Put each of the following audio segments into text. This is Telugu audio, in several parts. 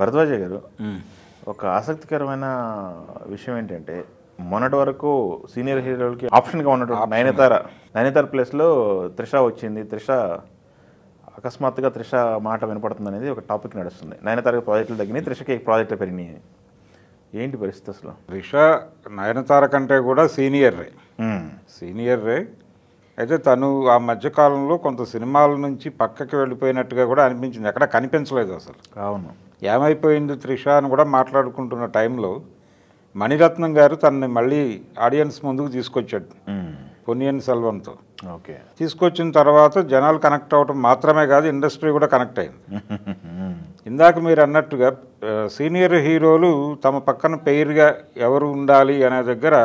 భరద్వాజ గారు ఒక ఆసక్తికరమైన విషయం ఏంటంటే మొన్నటి వరకు సీనియర్ హీరోలకి ఆప్షన్గా ఉన్నటువంటి నయనతార ప్లేస్లో త్రిష వచ్చింది. త్రిష అకస్మాత్తుగా త్రిష మాట వినపడుతుంది అనేది ఒక టాపిక్ నడుస్తుంది. నయనతార ప్రాజెక్టులు తగ్గినాయి, త్రిషకి ప్రాజెక్టులు పెరిగినాయి. ఏంటి పరిస్థితి అసలు? త్రిష నయనతార కంటే కూడా సీనియర్రే అయితే తను ఆ మధ్యకాలంలో కొంత సినిమాల నుంచి పక్కకి వెళ్ళిపోయినట్టుగా కూడా అనిపించింది. ఎక్కడ కనిపించలేదు అసలు. అవును, ఏమైపోయింది త్రిష అని కూడా మాట్లాడుకుంటున్న టైంలో మణిరత్నం గారు తనని మళ్ళీ ఆడియన్స్ ముందుకు తీసుకొచ్చాడు పొన్నియిన్ సెల్వంతో. ఓకే, తీసుకొచ్చిన తర్వాత జనాలు కనెక్ట్ అవ్వటం మాత్రమే కాదు, ఇండస్ట్రీ కూడా కనెక్ట్ అయింది. ఇందాక మీరు అన్నట్టుగా సీనియర్ హీరోలు తమ పక్కన పెయిర్గా ఎవరు ఉండాలి అనే దగ్గర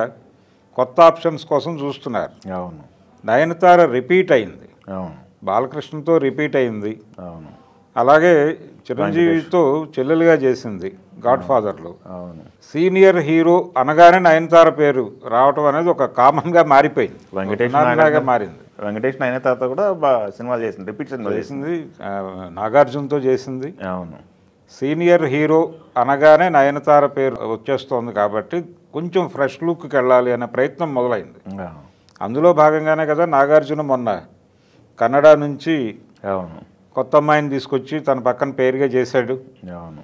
కొత్త ఆప్షన్స్ కోసం చూస్తున్నారు. అవును, నయనతార రిపీట్ అయింది, అవును, బాలకృష్ణతో రిపీట్ అయింది, అవును, అలాగే చిరంజీవితో చెల్లెలుగా చేసింది గాడ్ ఫాదర్లో. అవును. సీనియర్ హీరో అనగానే నయనతార పేరు రావటం అనేది ఒక కామన్గా మారిపోయింది, లాగా మారింది. వెంకటేష్ నయనతారతో కూడా సినిమాలు చేసింది, రిపీట్ చేసింది, నాగార్జునతో చేసింది. అవును. సీనియర్ హీరో అనగానే నయనతార పేరు వచ్చేస్తోంది కాబట్టి కొంచెం ఫ్రెష్ లుక్కి వెళ్ళాలి అనే ప్రయత్నం మొదలైంది. అందులో భాగంగానే కదా నాగార్జున మొన్న కన్నడ నుంచి కొత్త అమ్మాయిని తీసుకొచ్చి తన పక్కన పేరుగా చేశాడు. అవును.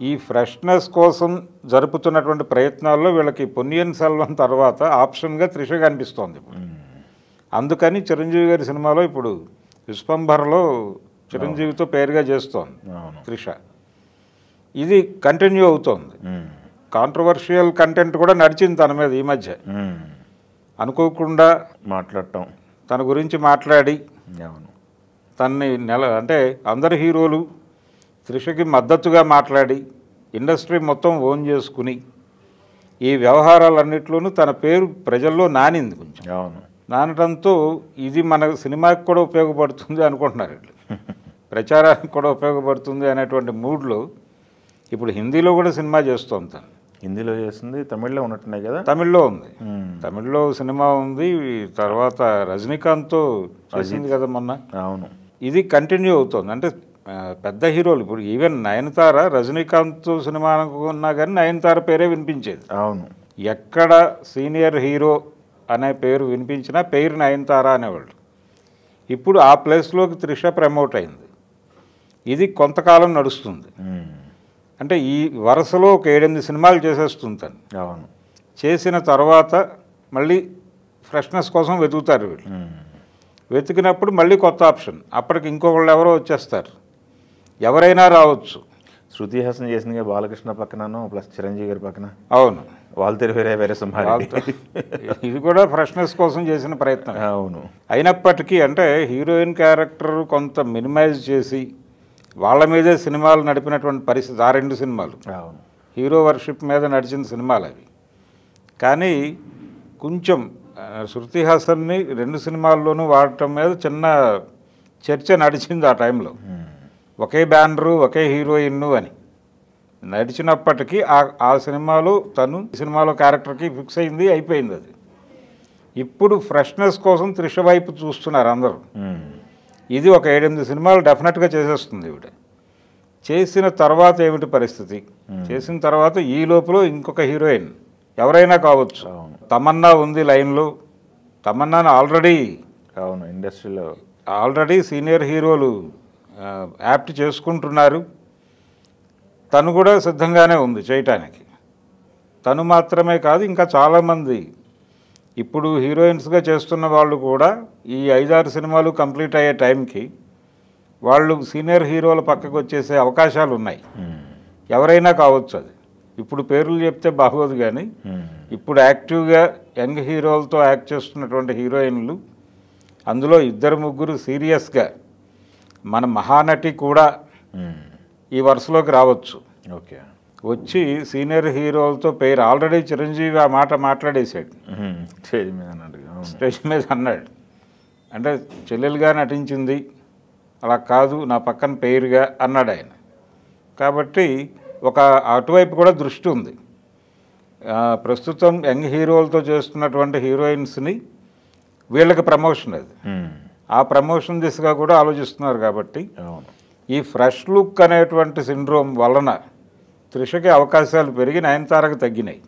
ఈ ఫ్రెష్నెస్ కోసం జరుపుతున్నటువంటి ప్రయత్నాల్లో వీళ్ళకి పొన్నియిన్ సెల్వన్ తర్వాత ఆప్షన్గా త్రిష కనిపిస్తోంది. అందుకని చిరంజీవి గారి సినిమాలో ఇప్పుడు విశ్వంభర్లో చిరంజీవితో పేరుగా చేస్తోంది త్రిష. ఇది కంటిన్యూ అవుతోంది. కాంట్రవర్షియల్ కంటెంట్ కూడా నడిచింది తన మీద ఈ మధ్య. అనుకోకుండా మాట్లాడటం, తన గురించి మాట్లాడి తన్ని అంటే అందరు హీరోలు త్రిషకి మద్దతుగా మాట్లాడి ఇండస్ట్రీ మొత్తం ఓన్ చేసుకుని ఈ వ్యవహారాలన్నింటిలోనూ తన పేరు ప్రజల్లో నానింది. కొంచెం నానడంతో ఇది మన సినిమాకి కూడా ఉపయోగపడుతుంది అనుకుంటున్నారు, ప్రచారానికి కూడా ఉపయోగపడుతుంది అనేటువంటి మూడ్లో ఇప్పుడు హిందీలో కూడా సినిమా చేస్తోంది. తను హిందీలో చేస్తుంది, తమిళ్లో ఉన్నట్టున్నాయి కదా. తమిళ్లో ఉంది, తమిళ్లో సినిమా ఉంది. తర్వాత రజనీకాంత్తో చేసింది కదా మొన్న. అవును. ఇది కంటిన్యూ అవుతుంది. అంటే పెద్ద హీరోలు ఇప్పుడు ఈవెన్ నయనతార రజనీకాంత్ సినిమా అనుకున్నా కానీ నయనతార పేరే వినిపించేది. అవును. ఎక్కడ సీనియర్ హీరో అనే పేరు వినిపించినా పేరు నయనతార అనేవాళ్ళు. ఇప్పుడు ఆ ప్లేస్లోకి త్రిష ప్రమోట్ అయింది. ఇది కొంతకాలం నడుస్తుంది. అంటే ఈ వరుసలో ఒక 7-8 సినిమాలు చేసేస్తుంది తను. అవును. చేసిన తర్వాత మళ్ళీ ఫ్రెష్నెస్ కోసం వెతుకుతారు వీళ్ళు. వెతికినప్పుడు మళ్ళీ కొత్త ఆప్షన్, అప్పటికి ఇంకొకళ్ళు ఎవరో వచ్చేస్తారు, ఎవరైనా రావచ్చు. శృతి హాసన్ చేసింది బాలకృష్ణ పక్కనను ప్లస్ చిరంజీవి గారి పక్కన. అవును, వాళ్ళ వేరే సింహాలు. ఇది కూడా ఫ్రెష్నెస్ కోసం చేసిన ప్రయత్నం. అవును. అయినప్పటికీ అంటే హీరోయిన్ క్యారెక్టర్ కొంత మినిమైజ్ చేసి వాళ్ళ మీదే సినిమాలు నడిపినటువంటి పరిస్థితి. ఆ 2 సినిమాలు హీరో వర్షిప్ మీద నడిచిన సినిమాలు అవి. కానీ కొంచెం శృతి హాసన్ని 2 సినిమాల్లోనూ వాడటం మీద చిన్న చర్చ నడిచింది ఆ టైంలో. ఒకే బ్యానరు ఒకే హీరోయిన్ను అని నడిచినప్పటికీ ఆ సినిమాలో తను సినిమాలో క్యారెక్టర్కి ఫిక్స్ అయింది, అయిపోయింది అది. ఇప్పుడు ఫ్రెష్నెస్ కోసం త్రిష వైపు చూస్తున్నారు అందరూ. ఇది ఒక 7-8 సినిమాలు డెఫినెట్గా చేసేస్తుంది ఈవిడ. చేసిన తర్వాత ఏమిటి పరిస్థితి? చేసిన తర్వాత ఈ లోపల ఇంకొక హీరోయిన్ ఎవరైనా కావచ్చు. తమన్నా ఉంది లైన్లో. తమన్నాను ఇండస్ట్రీలో ఆల్రెడీ సీనియర్ హీరోలు యాప్ట్ చేసుకుంటున్నారు. తను కూడా సిద్ధంగానే ఉంది చేయటానికి. తను మాత్రమే కాదు, ఇంకా చాలామంది ఇప్పుడు హీరోయిన్స్గా చేస్తున్న వాళ్ళు కూడా ఈ 5-6 సినిమాలు కంప్లీట్ అయ్యే టైంకి వాళ్ళు సీనియర్ హీరోల పక్కకు వచ్చేసే అవకాశాలు ఉన్నాయి. ఎవరైనా కావచ్చు అది. ఇప్పుడు పేర్లు చెప్తే బాగోదు కానీ ఇప్పుడు యాక్టివ్గా యంగ్ హీరోలతో యాక్ట్ చేస్తున్నటువంటి హీరోయిన్లు, అందులో 2-3 సీరియస్గా మన మహానటి కూడా ఈ వరుసలోకి రావచ్చు. ఓకే, వచ్చి సీనియర్ హీరోలతో పేరు ఆల్రెడీ చిరంజీవి ఆ మాట మాట్లాడేశాడు, స్టేజ్ మీద అన్నాడు. అంటే చెల్లెలుగా నటించింది, అలా కాదు నా పక్కన పేరుగా అన్నాడు ఆయన. కాబట్టి ఒక అటువైపు కూడా దృష్టి ఉంది. ప్రస్తుతం యంగ్ హీరోలతో చేస్తున్నటువంటి హీరోయిన్స్ని వీళ్ళకి ప్రమోషన్ అది. ఆ ప్రమోషన్ దిశగా కూడా ఆలోచిస్తున్నారు. కాబట్టి ఈ ఫ్రెష్ లుక్ అనేటువంటి సిండ్రోమ్ వలన త్రిషకి అవకాశాలు పెరిగి నయనతారకు తగ్గినాయి.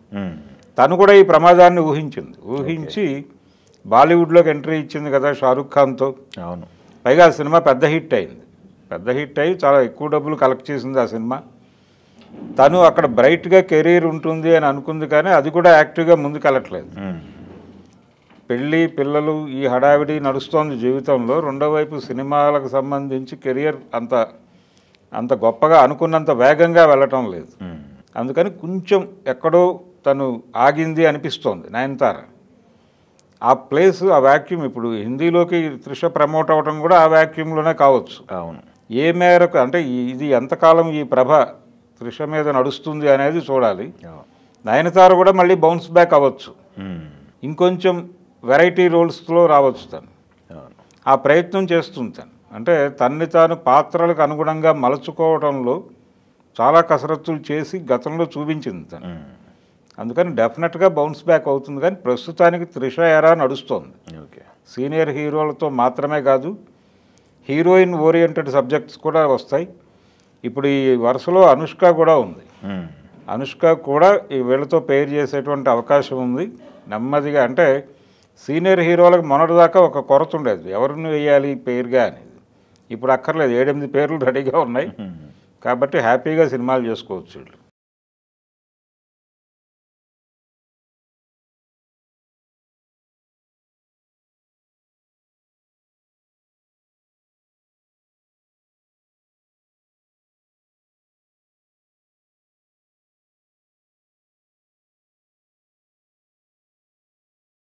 తను కూడా ఈ ప్రమాదాన్ని ఊహించి బాలీవుడ్లోకి ఎంట్రీ ఇచ్చింది కదా షారుఖ్ ఖాన్తో. అవును. పైగా ఆ సినిమా పెద్ద హిట్ అయ్యి చాలా ఎక్కువ డబ్బులు కలెక్ట్ చేసింది ఆ సినిమా. తను అక్కడ బ్రైట్గా కెరీర్ ఉంటుంది అని అనుకుంది, కానీ అది కూడా యాక్టివ్గా ముందుకెళ్ళట్లేదు. పెళ్ళి పిల్లలు ఈ హడావిడి నడుస్తోంది జీవితంలో. రెండో వైపు సినిమాలకు సంబంధించి కెరియర్ అంత గొప్పగా అనుకున్నంత వేగంగా వెళ్ళటం లేదు. అందుకని కొంచెం ఎక్కడో తను ఆగింది అనిపిస్తోంది నయనతార. ఆ ప్లేస్, ఆ వ్యాక్యూమ్, ఇప్పుడు హిందీలోకి త్రిష ప్రమోట్ అవ్వడం కూడా ఆ వ్యాక్యూమ్లోనే కావచ్చు. అవును. ఏ మేరకు అంటే ఇది ఎంతకాలం ఈ ప్రభ త్రిష మీద నడుస్తుంది అనేది చూడాలి. నయనతార కూడా మళ్ళీ బౌన్స్ బ్యాక్ అవ్వచ్చు, ఇంకొంచెం వెరైటీ రోల్స్లో రావచ్చు. తను ఆ ప్రయత్నం చేస్తుంది. తను అంటే తన్ని తాను పాత్రలకు అనుగుణంగా మలుచుకోవడంలో చాలా కసరత్తులు చేసి గతంలో చూపించింది తను. అందుకని డెఫినెట్గా బౌన్స్ బ్యాక్ అవుతుంది. కానీ ప్రస్తుతానికి త్రిష ఎరా నడుస్తోంది. సీనియర్ హీరోలతో మాత్రమే కాదు, హీరోయిన్ ఓరియంటెడ్ సబ్జెక్ట్స్ కూడా వస్తాయి. ఇప్పుడు ఈ వరుసలో అనుష్క కూడా ఉంది. అనుష్క కూడా ఈ వీళ్ళతో పేర్ చేసేటువంటి అవకాశం ఉంది నెమ్మదిగా. అంటే సీనియర్ హీరోలకు మొన్నటిదాకా ఒక కొరత ఉండేది, ఎవరిని వేయాలి పేరుగా అనేది. ఇప్పుడు అక్కర్లేదు, 7-8 పేర్లు రెడీగా ఉన్నాయి. కాబట్టి హ్యాపీగా సినిమాలు చేసుకోవచ్చు.